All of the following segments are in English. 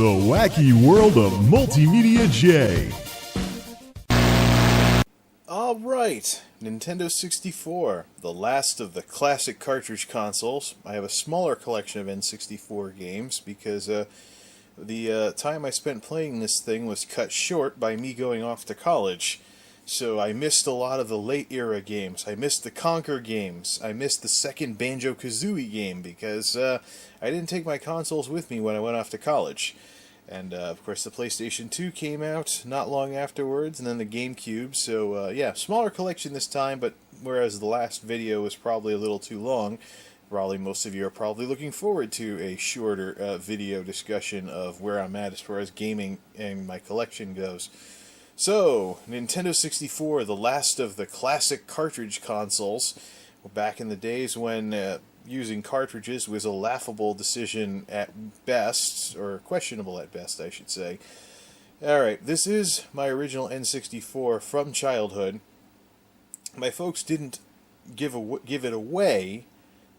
The wacky world of MultimediaJay. Alright, Nintendo 64, the last of the classic cartridge consoles. I have a smaller collection of N64 games because the time I spent playing this thing was cut short by me going off to college. So I missed a lot of the late era games. I missed the Conker games. I missed the second Banjo-Kazooie game because I didn't take my consoles with me when I went off to college. And of course the PlayStation 2 came out not long afterwards, and then the GameCube. So yeah, smaller collection this time, but whereas the last video was probably a little too long, probably most of you are probably looking forward to a shorter video discussion of where I'm at as far as gaming and my collection goes. So, Nintendo 64, the last of the classic cartridge consoles. Back in the days when using cartridges was a laughable decision at best, or questionable at best, I should say. Alright, this is my original N64 from childhood. My folks didn't give it away,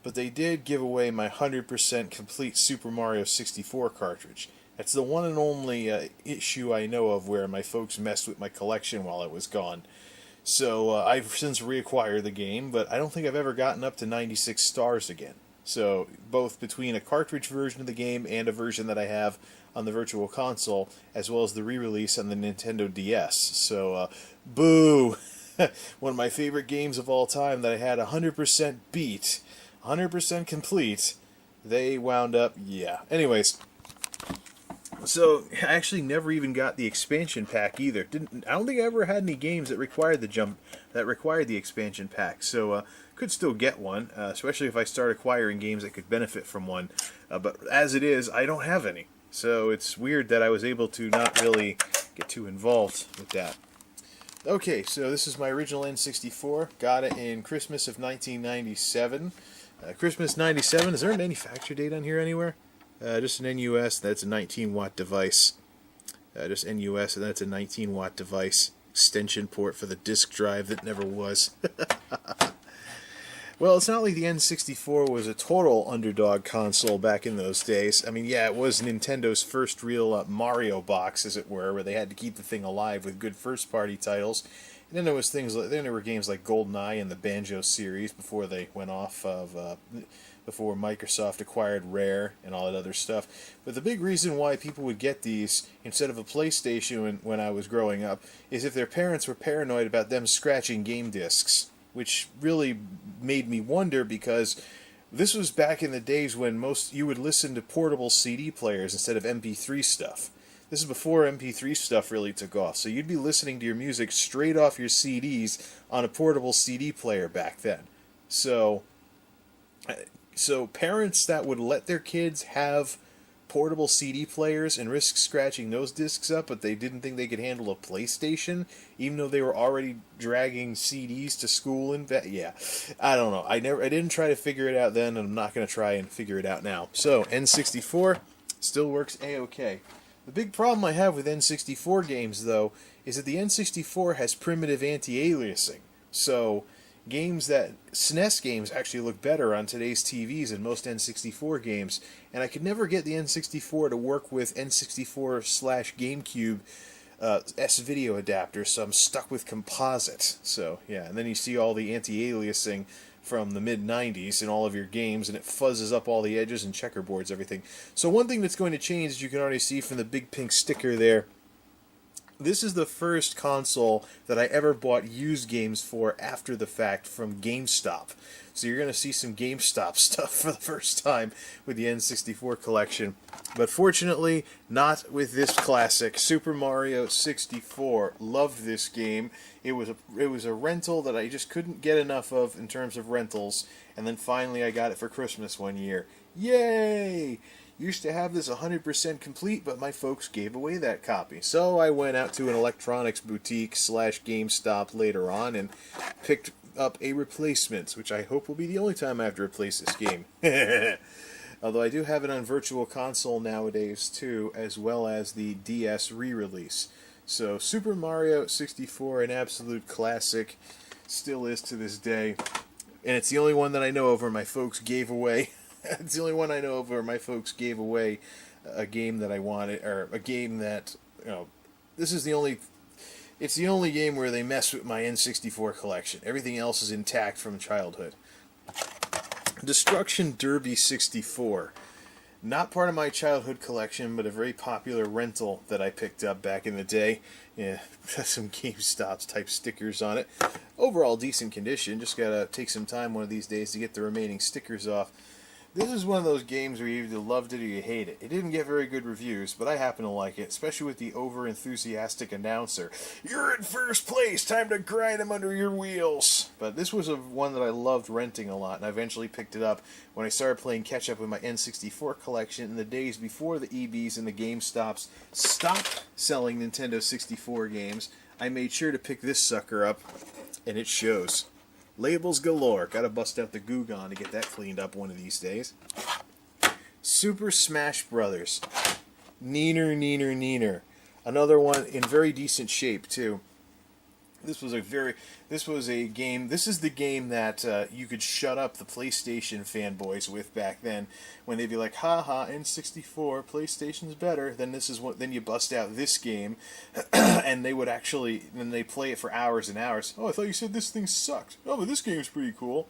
but they did give away my 100% complete Super Mario 64 cartridge. That's the one and only issue I know of where my folks messed with my collection while I was gone. So I've since reacquired the game, but I don't think I've ever gotten up to 96 stars again. So both between a cartridge version of the game and a version that I have on the Virtual Console, as well as the re-release on the Nintendo DS. So, boo! One of my favorite games of all time that I had 100% beat, 100% complete, they wound up, yeah. Anyways. So, I actually never even got the expansion pack either. I don't think I ever had any games that required the expansion pack. So, could still get one, especially if I start acquiring games that could benefit from one. But as it is, I don't have any. So, it's weird that I was able to not really get too involved with that. Okay, so this is my original N64. Got it in Christmas of 1997. Christmas 97, is there a manufacture date on here anywhere? Just an NUS, that's a 19-watt device. Just NUS, and that's a 19-watt device. Extension port for the disk drive that never was. Well, it's not like the N64 was a total underdog console back in those days. I mean, yeah, it was Nintendo's first real Mario box, as it were, where they had to keep the thing alive with good first-party titles. And then there was then there were games like GoldenEye and the Banjo series before they went off of... before Microsoft acquired Rare and all that other stuff. But the big reason why people would get these instead of a PlayStation when I was growing up is if their parents were paranoid about them scratching game discs, which really made me wonder because this was back in the days when you would listen to portable CD players instead of MP3 stuff. This is before MP3 stuff really took off, so you'd be listening to your music straight off your CDs on a portable CD player back then. So parents that would let their kids have portable CD players and risk scratching those discs up, but they didn't think they could handle a PlayStation, even though they were already dragging CDs to school and yeah, I don't know. I didn't try to figure it out then, and I'm not going to try and figure it out now. So N64 still works a-okay. The big problem I have with N64 games, though, is that the N64 has primitive anti-aliasing. So SNES games actually look better on today's TVs than most N64 games, and I could never get the N64 to work with N64/GameCube S-video adapter, so I'm stuck with composite. So, yeah, and then you see all the anti-aliasing from the mid-90s in all of your games, and it fuzzes up all the edges and checkerboards, everything. So one thing that's going to change, as you can already see from the big pink sticker there, this is the first console that I ever bought used games for after the fact from GameStop. So you're going to see some GameStop stuff for the first time with the N64 collection. But fortunately, not with this classic, Super Mario 64. Loved this game. It was a rental that I just couldn't get enough of in terms of rentals. And then finally I got it for Christmas one year. Yay! Used to have this 100% complete, but my folks gave away that copy. So I went out to an electronics boutique / GameStop later on and picked up a replacement, which I hope will be the only time I have to replace this game. Although I do have it on Virtual Console nowadays too, as well as the DS re-release. So Super Mario 64, an absolute classic, still is to this day. And it's the only one that I know of where my folks gave away. It's the only one I know of where my folks gave away a game that I wanted, or a game that, this is the only. It's the only game where they mess with my N64 collection. Everything else is intact from childhood. Destruction Derby 64. Not part of my childhood collection, but a very popular rental that I picked up back in the day. Yeah, some GameStop type stickers on it. Overall decent condition. Just gotta take some time one of these days to get the remaining stickers off. This is one of those games where you either loved it or you hate it. It didn't get very good reviews, but I happen to like it, especially with the over-enthusiastic announcer. "You're in first place! Time to grind them under your wheels!" But this was one that I loved renting a lot, and I eventually picked it up when I started playing catch-up with my N64 collection in the days before the EBs and the GameStops stopped selling Nintendo 64 games. I made sure to pick this sucker up, and it shows. Labels galore. Gotta bust out the Goo-Gon to get that cleaned up one of these days. Super Smash Brothers. Neener. Another one in very decent shape, too. This was a game. This is the game that you could shut up the PlayStation fanboys with back then, when they'd be like, "Ha, N64, PlayStation's better." Then you bust out this game, and they play it for hours and hours. "Oh, I thought you said this thing sucked." "Oh, but this game's pretty cool."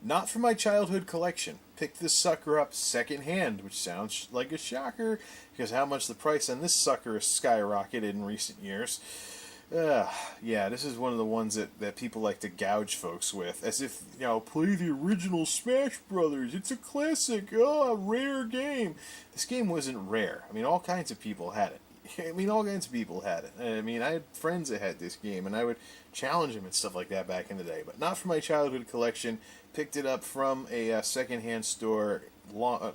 Not from my childhood collection. Picked this sucker up secondhand, which sounds like a shocker, because how much the price on this sucker has skyrocketed in recent years. Yeah, this is one of the ones that people like to gouge folks with, as if, play the original Smash Brothers, it's a classic, rare game. This game wasn't rare. I mean, all kinds of people had it. I mean, I had friends that had this game, and I would challenge them and stuff like that back in the day, but not from my childhood collection. Picked it up from a secondhand store long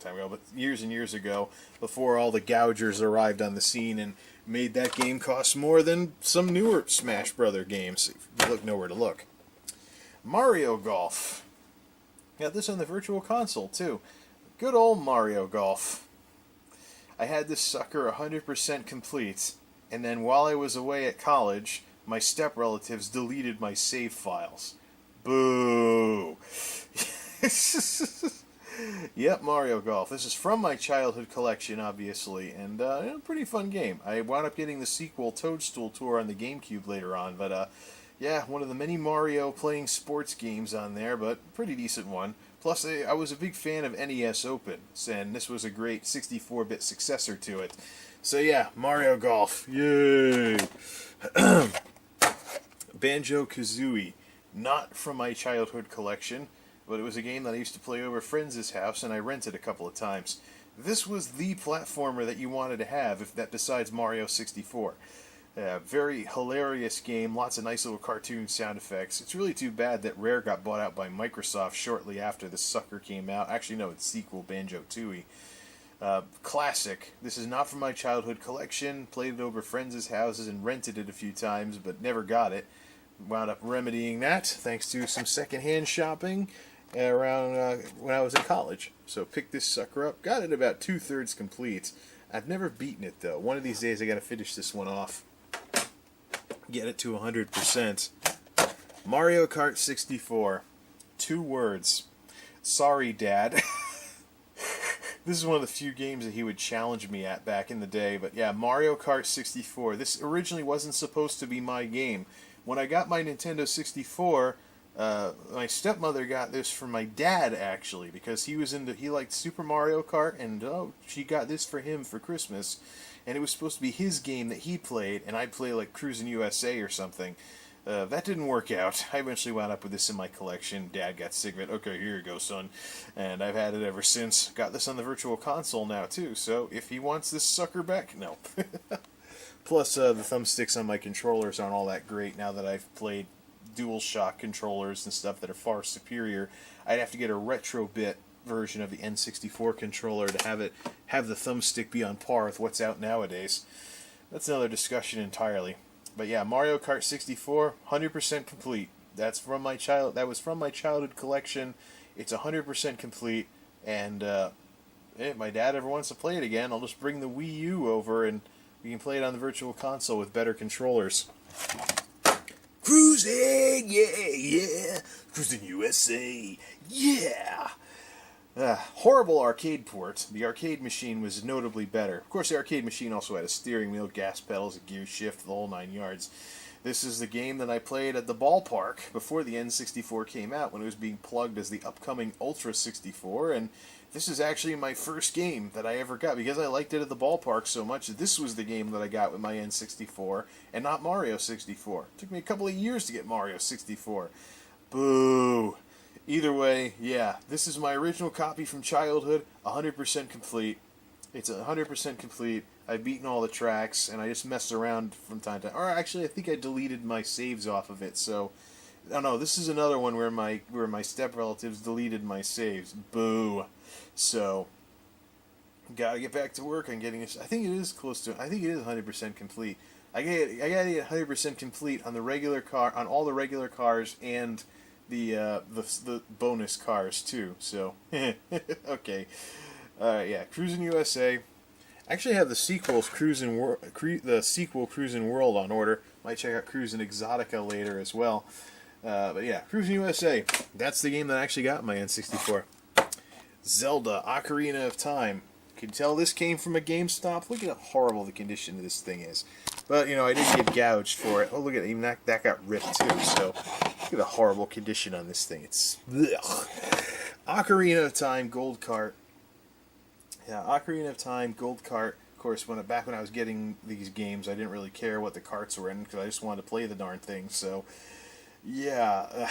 time ago, but years and years ago, before all the gougers arrived on the scene and made that game cost more than some newer Smash Brother games. You look nowhere to look. Mario Golf. Got this on the Virtual Console, too. Good old Mario Golf. I had this sucker 100% complete, and then while I was away at college, my step-relatives deleted my save files. Boo! Yep, Mario Golf. This is from my childhood collection, obviously, and a pretty fun game. I wound up getting the sequel, Toadstool Tour, on the GameCube later on, but yeah, one of the many Mario playing sports games on there, but pretty decent one. Plus, I was a big fan of NES Open, and this was a great 64-bit successor to it. So yeah, Mario Golf. Yay! Banjo-Kazooie. Not from my childhood collection, but it was a game that I used to play over friends' house, and I rented a couple of times. This was the platformer that you wanted to have, besides Mario 64. Very hilarious game, lots of nice little cartoon sound effects. It's really too bad that Rare got bought out by Microsoft shortly after this sucker came out. Actually, no, it's sequel, Banjo-Tooie. Classic. This is not from my childhood collection. Played it over friends' houses and rented it a few times, but never got it. Wound up remedying that thanks to some secondhand shopping around when I was in college. So picked this sucker up. Got it about 2/3 complete. I've never beaten it, though. One of these days I gotta finish this one off. Get it to 100%. Mario Kart 64. 2 words. Sorry, Dad. This is one of the few games that he would challenge me at back in the day. But yeah, Mario Kart 64. This originally wasn't supposed to be my game. When I got my Nintendo 64, my stepmother got this from my dad, actually, because he liked Super Mario Kart, and she got this for him for Christmas, and it was supposed to be his game that he played, and I'd play like Cruisin' USA or something. That didn't work out. I eventually wound up with this in my collection. Dad got sick of it. "Okay, here you go, son." And I've had it ever since. Got this on the Virtual Console now, too, so if he wants this sucker back, no. Plus, the thumbsticks on my controllers aren't all that great now that I've played DualShock controllers and stuff that are far superior. I'd have to get a retro-bit version of the N64 controller to have the thumbstick be on par with what's out nowadays. That's another discussion entirely. But yeah, Mario Kart 64, 100% complete. That was from my childhood collection. It's 100% complete, and if my dad ever wants to play it again, I'll just bring the Wii U over and we can play it on the Virtual Console with better controllers. Cruising, yeah, Cruising USA, yeah. Horrible arcade port. The arcade machine was notably better. Of course, the arcade machine also had a steering wheel, gas pedals, a gear shift, the whole 9 yards. This is the game that I played at the ballpark before the N64 came out, when it was being plugged as the upcoming Ultra 64, and this is actually my first game that I ever got, because I liked it at the ballpark so much. This was the game that I got with my N64, and not Mario 64. It took me a couple of years to get Mario 64. Boo! Either way, yeah, this is my original copy from childhood, 100% complete. It's 100% complete. I've beaten all the tracks, and I just messed around from time to time. Or actually, I think I deleted my saves off of it, so... Oh no, this is another one where my step-relatives deleted my saves. Boo! So, gotta get back to work on getting this. I think it is close to... I think it is 100% complete. I gotta get 100% complete on the regular car, on all the regular cars, and the bonus cars too. So, okay, yeah, Cruisin' USA. I actually have the sequel Cruisin' World on order. Might check out Cruisin' Exotica later as well. But yeah, Cruisin' USA. That's the game that I actually got in my N64. Zelda Ocarina of Time. Can tell this came from a GameStop. Look at how horrible the condition of this thing is. But, you know, I didn't get gouged for it. Oh, look at it. Even that got ripped, too. So, look at the horrible condition on this thing. It's... Ugh. Ocarina of Time, Gold Cart. Yeah, Ocarina of Time, Gold Cart. Of course, back when I was getting these games, I didn't really care what the carts were in, because I just wanted to play the darn thing. So, yeah...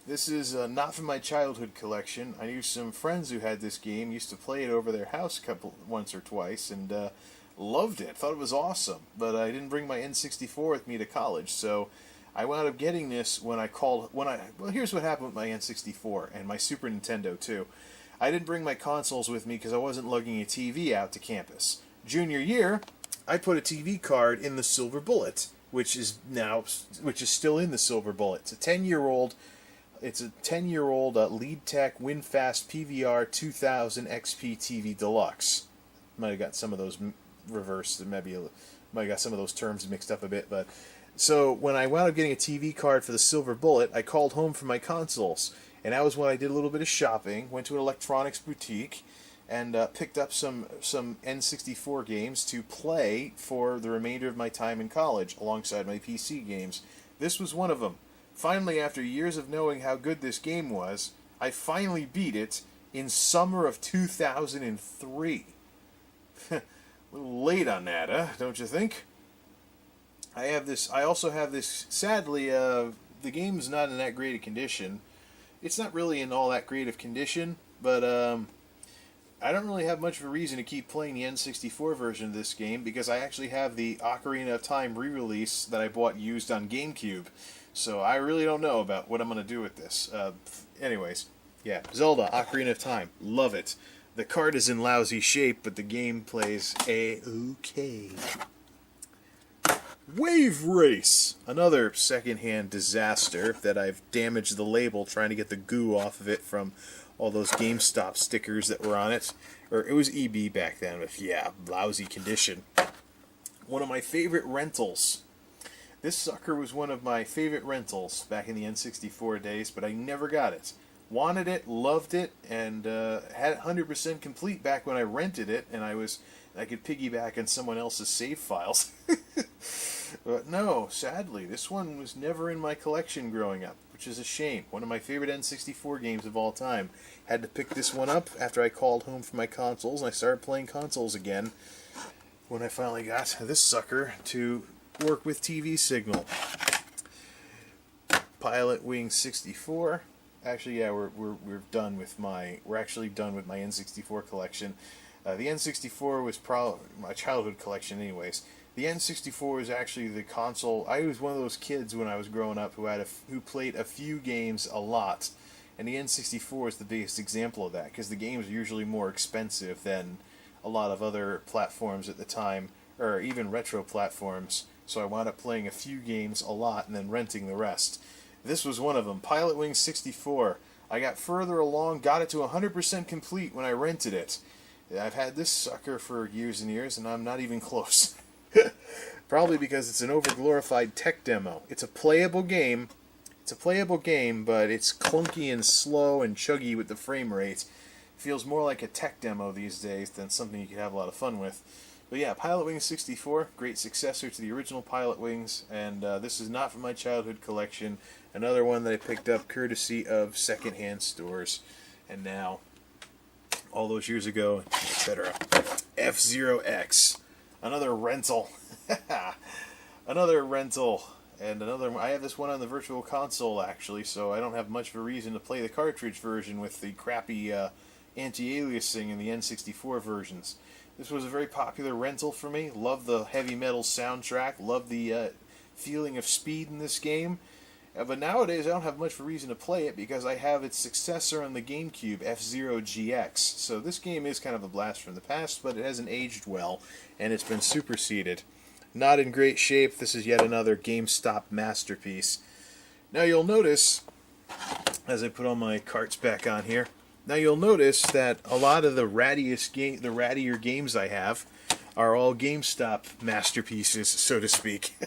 This is not from my childhood collection. I knew some friends who had this game, used to play it over their house once or twice, and loved it. Thought it was awesome. But I didn't bring my N64 with me to college, so I wound up getting this when well, here's what happened with my N64 and my Super Nintendo too. I didn't bring my consoles with me because I wasn't lugging a TV out to campus. Junior year, I put a TV card in the Silver Bullet, which is still in the Silver Bullet. It's a 10-year-old. It's a 10-year-old LeadTech WinFast PVR 2000 XP TV Deluxe. Might have got some of those reversed, maybe might have got some of those terms mixed up a bit. But so when I wound up getting a TV card for the Silver Bullet, I called home for my consoles, and that was when I did a little bit of shopping. Went to an electronics boutique and picked up some N64 games to play for the remainder of my time in college, alongside my PC games. This was one of them. Finally, after years of knowing how good this game was, I finally beat it in summer of 2003. A little late on that, don't you think? I also have this, sadly, the game's not in that great a condition. It's not really in all that great of condition, but I don't really have much of a reason to keep playing the N64 version of this game, because I actually have the Ocarina of Time re-release that I bought used on GameCube. So I really don't know about what I'm going to do with this. Anyways, yeah, Zelda, Ocarina of Time. Love it. The card is in lousy shape, but the game plays A-okay. Wave Race. Another secondhand disaster that I've damaged the label trying to get the goo off of it from all those GameStop stickers that were on it. Or it was EB back then, but yeah, lousy condition. One of my favorite rentals. This sucker was one of my favorite rentals back in the N64 days, but I never got it. Wanted it, loved it, and had it 100% complete back when I rented it, and I could piggyback on someone else's save files. But no, sadly, this one was never in my collection growing up, which is a shame. One of my favorite N64 games of all time. Had to pick this one up after I called home for my consoles, and I started playing consoles again when I finally got this sucker to work with TV signal. Pilot Wing 64. Actually, yeah, we're done with we're actually done with my N64 collection. The N64 was probably my childhood collection, anyways. The N64 was actually the console. I was one of those kids when I was growing up who played a few games a lot, and the N64 is the biggest example of that, because the games are usually more expensive than a lot of other platforms at the time, or even retro platforms. So I wound up playing a few games a lot and then renting the rest. This was one of them, Pilot Wing 64. I got further along, got it to 100% complete when I rented it. I've had this sucker for years and years, and I'm not even close. Probably because it's an overglorified tech demo. It's a playable game. But it's clunky and slow and chuggy with the frame rate. feels more like a tech demo these days than something you could have a lot of fun with. But yeah, Pilot Wings 64, great successor to the original Pilot Wings, and this is not from my childhood collection. Another one that I picked up courtesy of secondhand stores, and now, all those years ago, etc. F-Zero X, another rental. Another rental. And another, I have this one on the Virtual Console, actually, so I don't have much of a reason to play the cartridge version with the crappy anti-aliasing in the N64 versions. This was a very popular rental for me. Love the heavy metal soundtrack. Love the feeling of speed in this game. But nowadays, I don't have much of a reason to play it because I have its successor on the GameCube, F-Zero GX. So this game is kind of a blast from the past, but it hasn't aged well, and it's been superseded. Not in great shape. This is yet another GameStop masterpiece. Now you'll notice, as I put all my carts back on here, now you'll notice that a lot of the rattier games I have are all GameStop masterpieces, so to speak.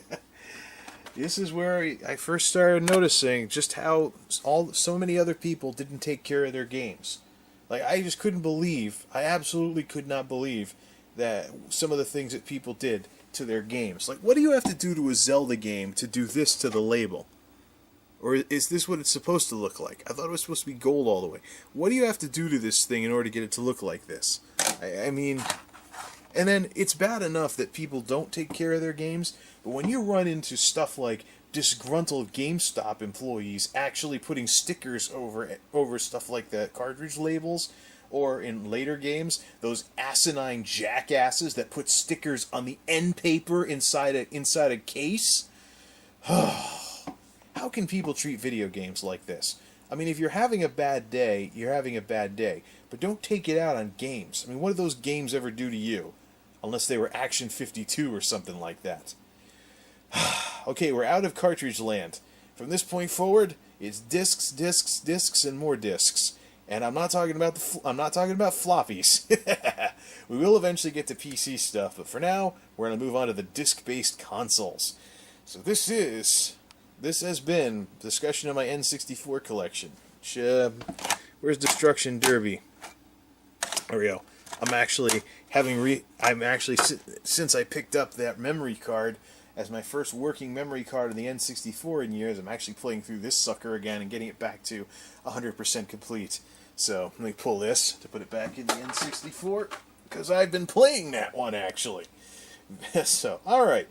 This is where I first started noticing just how so many other people didn't take care of their games. Like, I just couldn't believe, I absolutely could not believe that some of the things that people did to their games. Like, what do you have to do to a Zelda game to do this to the label? Or is this what it's supposed to look like? I thought it was supposed to be gold all the way. What do you have to do to this thing in order to get it to look like this? I mean, and then it's bad enough that people don't take care of their games, but when you run into stuff like disgruntled GameStop employees actually putting stickers over stuff like the cartridge labels, or in later games, those asinine jackasses that put stickers on the end paper inside a case. How can people treat video games like this? I mean, if you're having a bad day, you're having a bad day. But don't take it out on games. I mean, what do those games ever do to you? Unless they were Action 52 or something like that. Okay, we're out of cartridge land. From this point forward, it's discs, discs, discs, and more discs. And I'm not talking about floppies. We will eventually get to PC stuff, but for now, we're going to move on to the disc-based consoles. So this has been discussion of my N64 collection. Where's Destruction Derby? There we go. Since I picked up that memory card as my first working memory card in the N64 in years, I'm actually playing through this sucker again and getting it back to 100% complete. So let me pull this to put it back in the N64, because I've been playing that one actually. So, alright.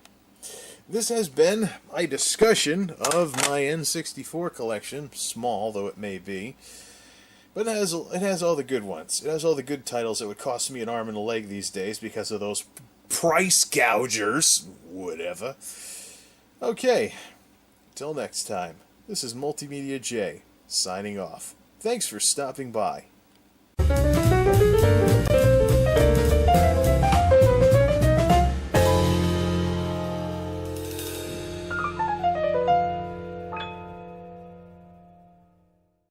This has been my discussion of my N64 collection, small though it may be. But it has all the good ones. It has all the good titles that would cost me an arm and a leg these days because of those price gougers. Whatever. Okay. Till next time. This is MultimediaJay, signing off. Thanks for stopping by.